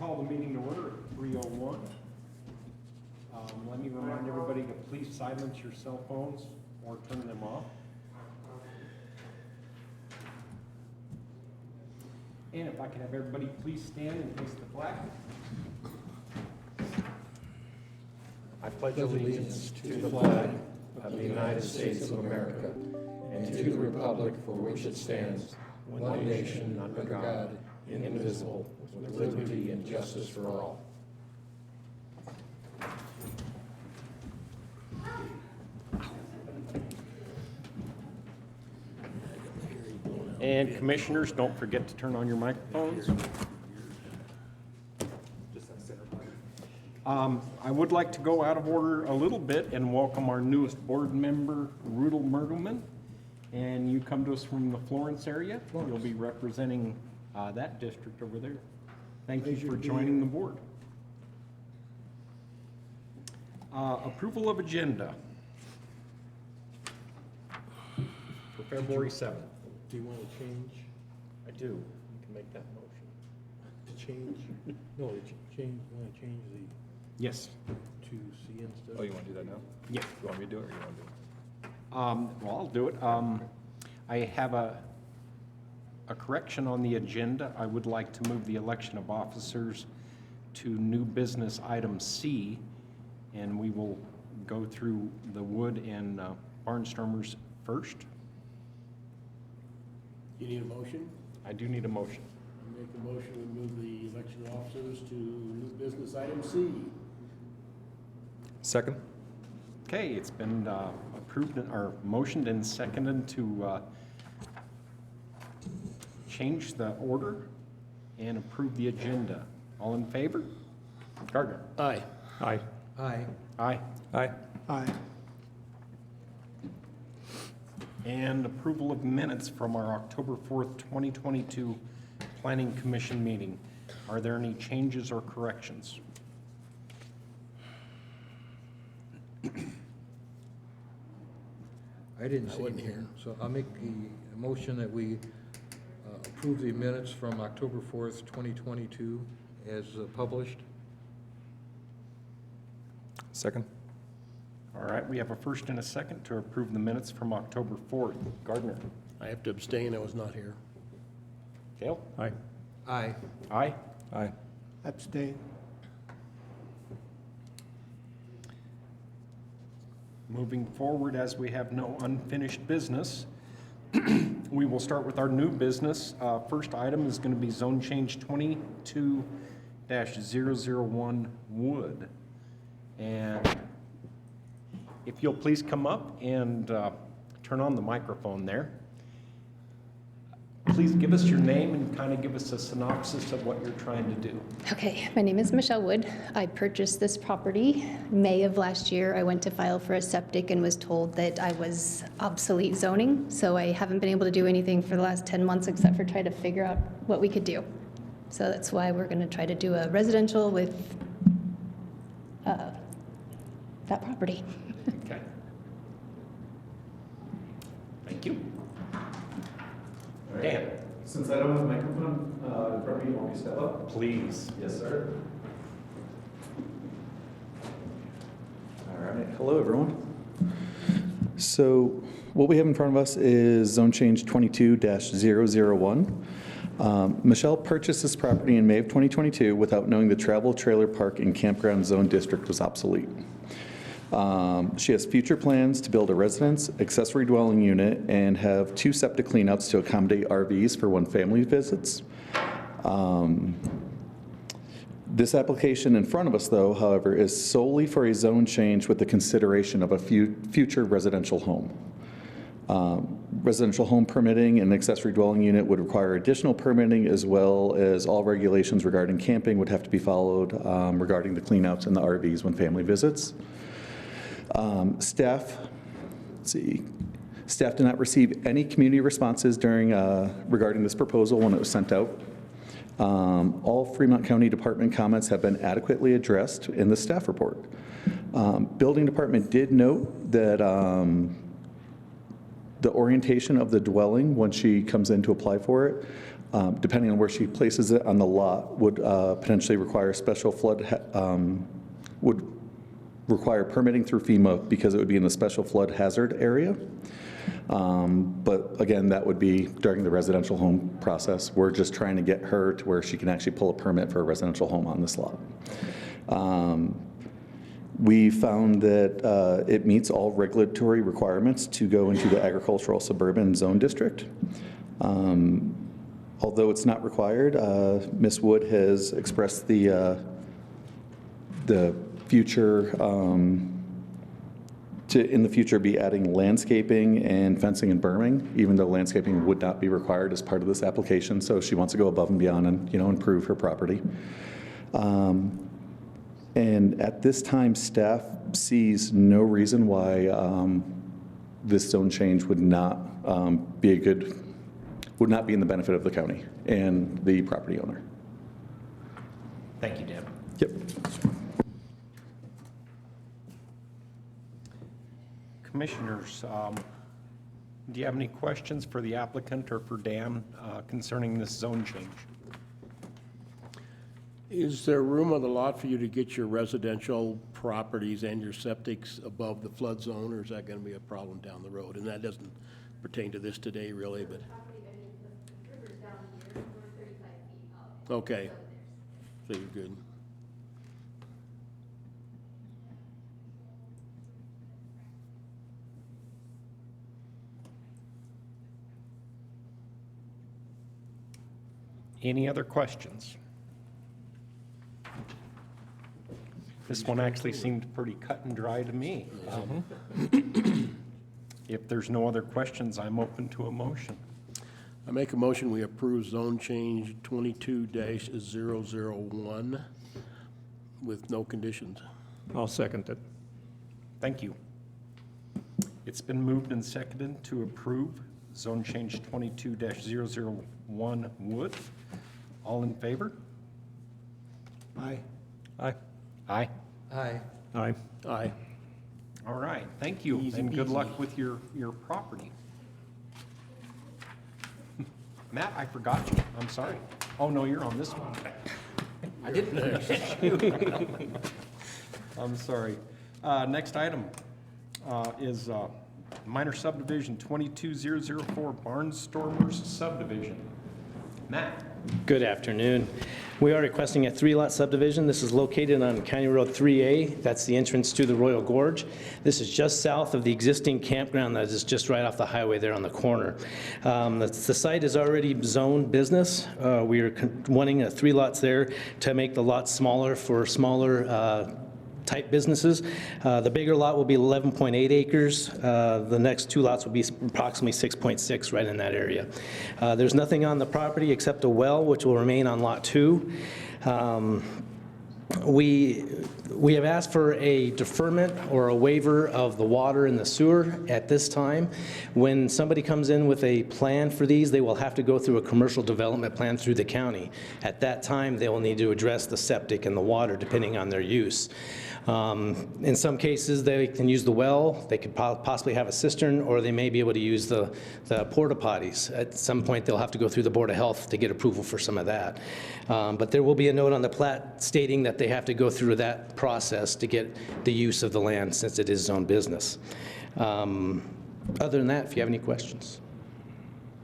call the meeting to order at 3:01. Let me remind everybody to please silence your cell phones or turn them off. And if I can have everybody please stand and face the flag. I pledge allegiance to the flag of the United States of America and to the republic for which it stands, one nation under God, indivisible, with liberty and justice for all. And commissioners, don't forget to turn on your microphones. I would like to go out of order a little bit and welcome our newest board member, Rudel Mergelman. And you come to us from the Florence area. You'll be representing that district over there. Thank you for joining the board. Approval of agenda for February 7th. Do you want to change? I do. You can make that motion. To change? No, to change, you want to change the, Yes. to C instead? Oh, you want to do that now? Yeah. You want me to do it or you want to do it? Well, I'll do it. I have a correction on the agenda. I would like to move the election of officers to new business item C, and we will go through the Wood and Barnstormers first. You need a motion? I do need a motion. I make a motion to move the election of officers to new business item C. Second? Okay, it's been approved or motioned and seconded to change the order and approve the agenda. All in favor? Gardner? Aye. Aye. Aye. Aye. Aye. Aye. And approval of minutes from our October 4th, 2022 Planning Commission meeting. Are there any changes or corrections? I didn't see wasn't anything, here. so I'll make the motion that we approve the minutes from October 4th, 2022 as published. Second? All right, we have a first and a second to approve the minutes from October 4th. Gardner? I have to abstain, I was not here. Gail? Aye. Aye. Aye. Aye. Abstain. Moving forward, as we have no unfinished business, we will start with our new business. First item is going to be zone change 22-001 Wood. And if you'll please come up and turn on the microphone there. Please give us your name and kind of give us a synopsis of what you're trying to do. Okay, my name is Michelle Wood. I purchased this property May of last year. I went to file for a septic and was told that I was obsolete zoning, so I haven't been able to do anything for the last 10 months except for try to figure out what we could do. So that's why we're going to try to do a residential with that property. Okay. Thank you. Dan? Since I don't have a microphone in front of me, you want me to step up? Please. Yes, sir. All right. Hello, everyone. So what we have in front of us is zone change 22-001. Michelle purchased this property in May of 2022 without knowing the travel trailer park and campground zone district was obsolete. She has future plans to build a residence, accessory dwelling unit, and have 2 septic cleanouts to accommodate RVs for when family visits. This application in front of us, though, however, is solely for a zone change with the consideration of a future residential home. Residential home permitting and accessory dwelling unit would require additional permitting, as well as all regulations regarding camping would have to be followed regarding the cleanouts and the RVs when family visits. Staff did not receive any community responses regarding this proposal when it was sent out. All Fremont County Department comments have been adequately addressed in the staff report. Building Department did note that the orientation of the dwelling when she comes in to apply for it depending on where she places it on the lot, would potentially require special would require permitting through FEMA because it would be in the special flood hazard area. But again, that would be during the residential home process. We're just trying to get her to where she can actually pull a permit for a residential home on this lot. We found that it meets all regulatory requirements to go into the agricultural suburban zone district. Although it's not required, Ms. Wood has expressed the future, to in the future be adding landscaping and fencing and berming, even though landscaping would not be required as part of this application. So she wants to go above and beyond and, you know, improve her property. And at this time, staff sees no reason why this zone change would not would not be in the benefit of the county and the property owner. Thank you, Dan. Yep. Commissioners, do you have any questions for the applicant or for Dan concerning this zone change? Is there room on the lot for you to get your residential properties and your septics above the flood zone, or is that going to be a problem down the road? And that doesn't pertain to this today, really, but... Okay, so you're good. Any other questions? This one actually seemed pretty cut and dry to me. If there's no other questions, I'm open to a motion. I make a motion, we approve zone change 22-001 with no conditions. I'll second it. Thank you. It's been moved and seconded to approve zone change 22-001 Wood. All in favor? Aye. Aye. Aye. Aye. Aye. Aye. All right, thank you, Easy and good peasy. luck with your property. Matt, I forgot you. I'm sorry. Oh, no, you're on this one. I didn't. I'm sorry. Next item is minor subdivision 22004 Barnstormers subdivision. Matt. Good afternoon. We are requesting a 3-lot subdivision. This is located on County Road 3A. That's the entrance to the Royal Gorge. This is just south of the existing campground that is just right off the highway there on the corner. The site is already zoned business. We are wanting 3 lots there to make the lots smaller for smaller type businesses. The bigger lot will be 11.8 acres. The next 2 lots will be approximately 6.6 right in that area. There's nothing on the property except a well, which will remain on lot 2. We have asked for a deferment or a waiver of the water and the sewer at this time. When somebody comes in with a plan for these, they will have to go through a commercial development plan through the county. At that time, they will need to address the septic and the water depending on their use. In some cases, they can use the well, they could possibly have a cistern, or they may be able to use the porta potties. At some point, they'll have to go through the Board of Health to get approval for some of that. But there will be a note on the plat stating that they have to go through that process to get the use of the land since it is zone business. Other than that, if you have any questions.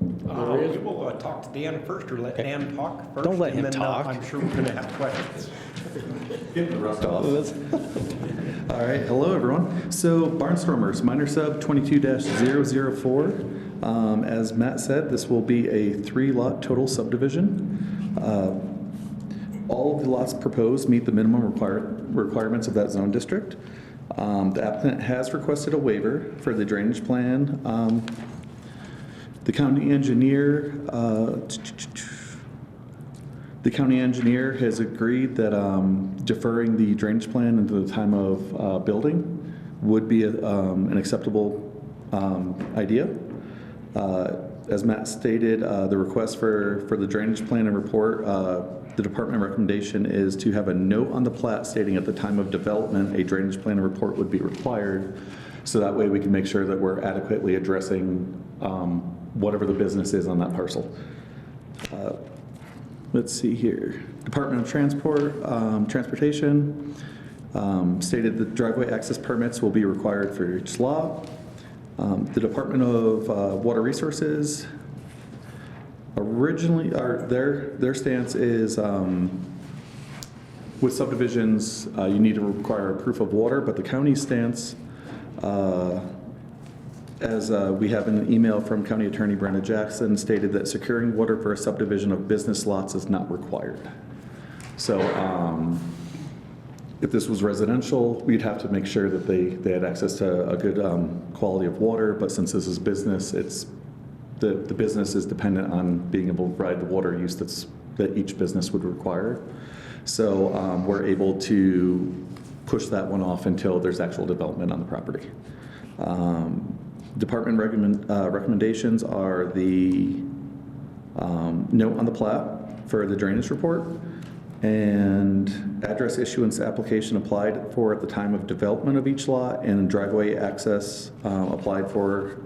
We will talk to Dan first, or let Dan talk first. Don't let and him then, talk. I'm sure we're going to have questions. Get the rust off. All right, hello everyone. So Barnstormers, minor sub 22-004. As Matt said, this will be a 3-lot total subdivision. All of the lots proposed meet the minimum requirements of that zone district. The applicant has requested a waiver for the drainage plan. The county engineer has agreed that deferring the drainage plan into the time of building would be an acceptable idea. As Matt stated, the request for the drainage plan and report, the department recommendation is to have a note on the plat stating at the time of development a drainage plan and report would be required, so that way we can make sure that we're adequately addressing whatever the business is on that parcel. Let's see here. Department of Transportation stated that driveway access permits will be required for each lot. The Department of Water Resources originally, their stance is with subdivisions, you need to require a proof of water, but the county's stance, as we have an email from County Attorney Brenda Jackson, stated that securing water for a subdivision of business lots is not required. So if this was residential, we'd have to make sure that they had access to a good quality of water, but since this is business, the business is dependent on being able to provide the water use that each business would require. So we're able to push that one off until there's actual development on the property. Department recommendations are the note on the plat for the drainage report and address issuance application applied for at the time of development of each lot and driveway access applied for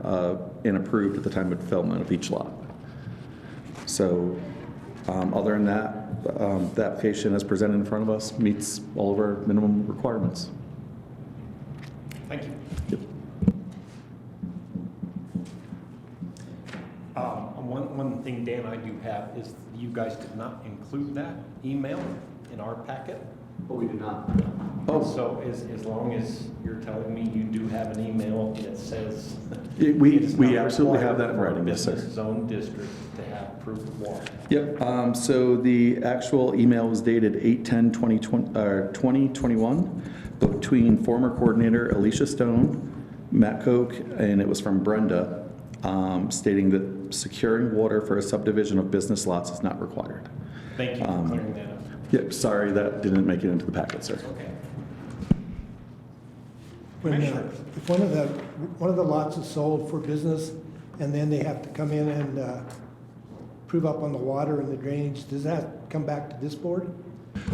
and approved at the time of development of each lot. So other than that, the application as presented in front of us meets all of our minimum requirements. Thank you. Yep. One thing, Dan, I do have is you guys did not include that email in our packet. But we did not. Oh. So as long as you're telling me you do have an email that says. We absolutely have that in writing, yes, sir. Business zone district to have proof of water. Yep, so the actual email was dated 8/10/2021 between former coordinator Alicia Stone, Matt Koch, and it was from Brenda, stating that securing water for a subdivision of business lots is not required. Thank you for clearing that up. Yep, sorry, that didn't make it into the packet, sir. Okay. If one of the lots is sold for business, and then they have to come in and prove up on the water and the drainage, does that come back to this board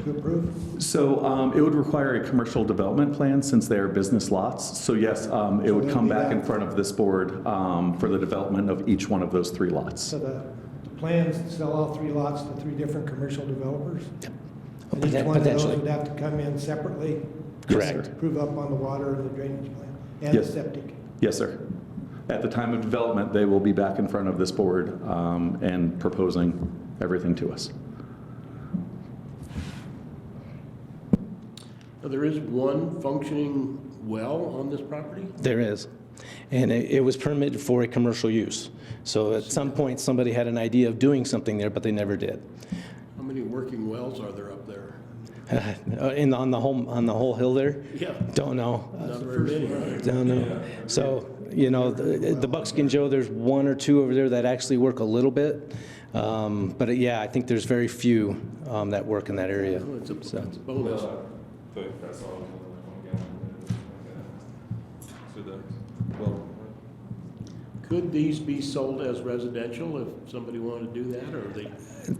to approve? So it would require a commercial development plan since they are business lots. So yes, it would come back in front of this board for the development of each one of those 3 lots. So the plans to sell all 3 lots to 3 different commercial developers? And each one of those Potentially. would have to come in separately? Correct. to Prove up on the water and the drainage plan, and the Yes. septic? Yes, sir. At the time of development, they will be back in front of this board and proposing everything to us. Now, there is one functioning well on this property? There is. And it was permitted for a commercial use. So at some point, somebody had an idea of doing something there, but they never did. How many working wells are there up there? On the whole hill there? Yeah. Don't know. Not very many, right? Don't know. So, the Buckskin Joe, there's 1 or 2 over there that actually work a little bit. But yeah, I think there's very few that work in that area. Well, it's a So- bonus. But that's all. So well, Could these be sold as residential if somebody wanted to do that, or are they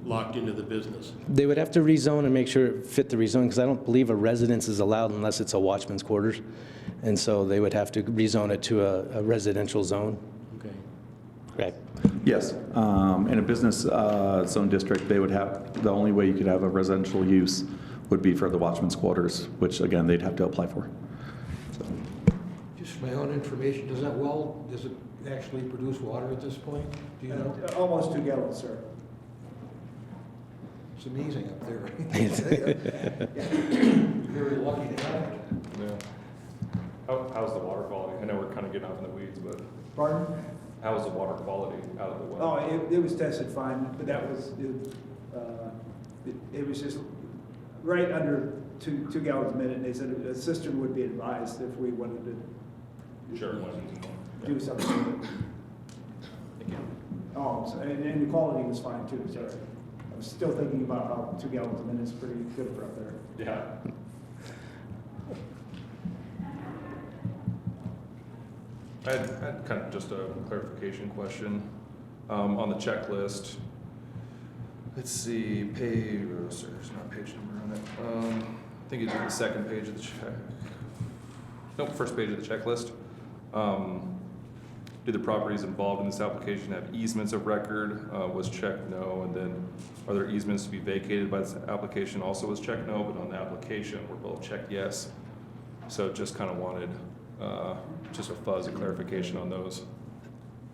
locked into the business? They would have to rezone and make sure it fit the rezone, because I don't believe a residence is allowed unless it's a watchman's quarters. And so they would have to rezone it to a residential zone. Okay. Right. Yes, in a business zone district, they would have, the only way you could have a residential use would be for the watchman's quarters, which again, they'd have to apply for. Just for my own information, does it actually produce water at this point? Do you know? Almost 2 gallons, sir. It's amazing up there. Very lucky to have it. yeah. How's the water quality? I know we're kind of getting off in the weeds, but Pardon? how is the water quality out of the well? Oh, it was tested fine, but that was, it was just right under 2 gallons a minute, and they said a cistern would be advised if we wanted to Sure. do something with it. Thank you. Oh, so, and the quality was fine too, so I was still thinking about how 2 gallons a minute is pretty good for up there. Yeah. I had kind of just a clarification question. On the checklist, let's see, page, there's not a page number on it. I think it's the second page of the check. Nope, first page of the checklist. do the properties involved in this application have easements of record? Was checked no. And then are there easements to be vacated by this application? Also was checked no, but on the application, we're both checked yes. So just kind of wanted just a fuzz of clarification on those.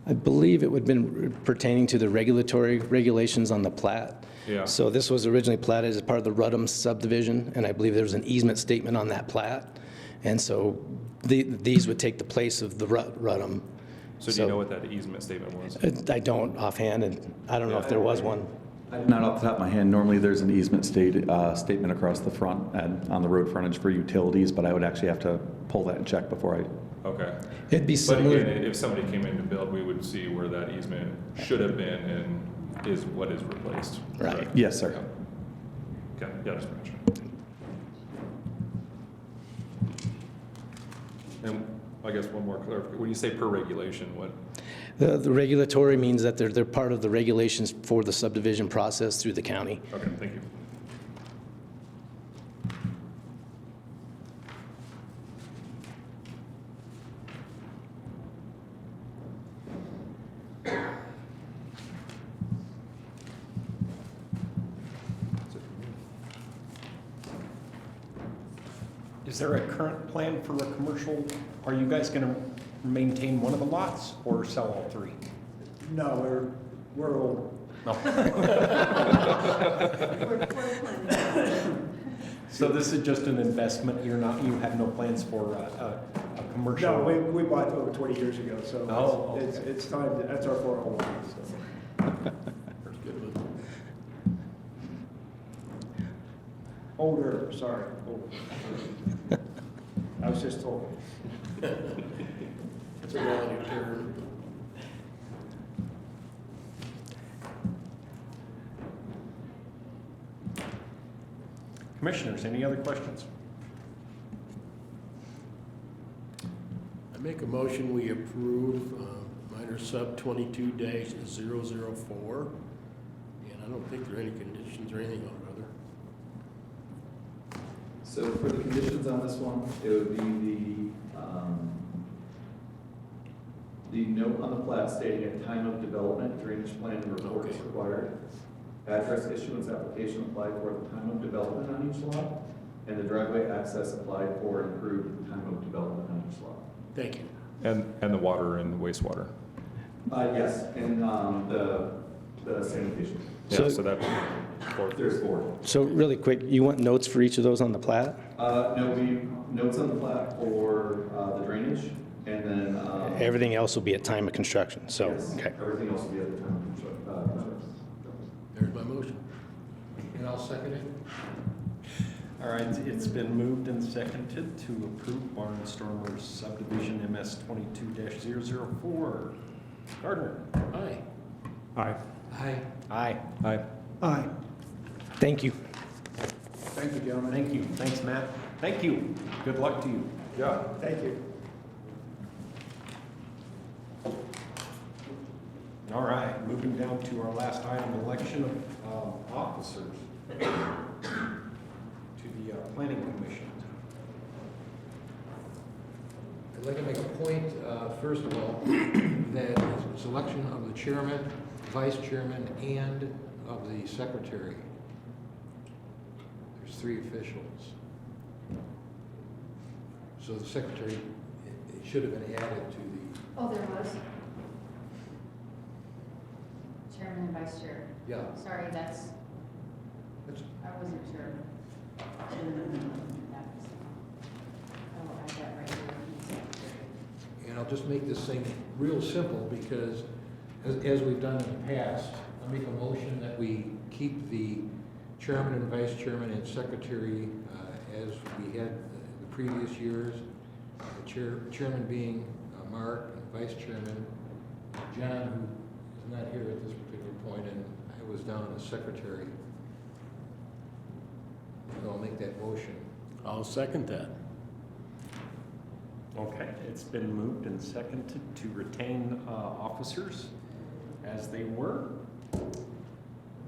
I believe it would have been pertaining to the regulatory regulations on the plat. Yeah. So this was originally platted as part of the Rudham subdivision, and I believe there was an easement statement on that plat. And so these would take the place of the Rudham. So do you know what that easement statement was? I don't offhand, and I don't know if there was one. Not off the top of my head. Normally, there's an easement statement across the front and on the road frontage for utilities, but I would actually have to pull that and check before I. Okay. It'd be But similar. again, if somebody came in to build, we would see where that easement should have been and is what is replaced. Right. Correct? Yes, sir. Okay, yeah, just make sure. And I guess one more clarification, when you say per regulation, what? The regulatory means that they're part of the regulations for the subdivision process through the county. Okay, thank you. Is there a current plan for a commercial? Are you guys going to maintain one of the lots or sell all three? No, we're old. No. So this is just an investment, you have no plans for a commercial? No, we bought over 20 years ago, so Oh, it's time, that's our 401. So. Older, sorry, older. I was just told. It's a relative term. Commissioners, any other questions? I make a motion, we approve minor sub 22-004. And I don't think there are any conditions or anything on it, other. So for the conditions on this one, it would be the note on the plat stating at time of development, drainage plan and report is required. Address issuance application applied for at the time of development on each lot, and the driveway access applied for and approved at the time of development on each lot. Thank you. And the water and the wastewater. Yes, and the sanitation. Yeah, so that, There's 4. So really quick, you want notes for each of those on the plat? No, notes on the plat for the drainage, and then. Everything else will be at time of construction, so, Yes, okay. everything else will be at the time of construction. There's my motion. And I'll second it. All right, it's been moved and seconded to approve Barnstormers subdivision MS 22-004. Gardner? Aye. Aye. Aye. Aye. Aye. Aye. Thank you. Thank you, gentlemen. Thank you. Thanks, Matt. Thank you. Good luck to you. Yeah. Thank you. All right, moving down to our last item, election of officers to the Planning Commission. I'd like to make a point, first of all, that selection of the chairman, vice chairman, and of the secretary. There's 3 officials. So the secretary, it should have been added to the, Oh, there was? Chairman and vice chair. yeah. Sorry, That's, I wasn't sure. Oh, I have that right here. and I'll just make this thing real simple because as we've done in the past, I'll make a motion that we keep the chairman and vice chairman and secretary as we had the previous years. The chairman being Mark, and vice chairman John, who is not here at this particular point, and I was down as secretary. So I'll make that motion. I'll second that. Okay, it's been moved and seconded to retain officers as they were.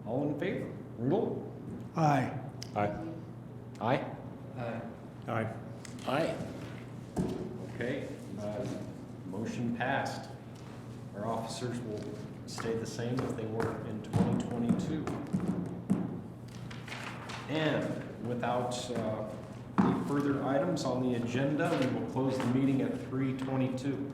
All in favor? Rundle? Aye. Aye. Aye? Aye. Aye. Okay, motion passed. Our officers will stay the same as they were in 2022. And without any further items on the agenda, we will close the meeting at 3:22.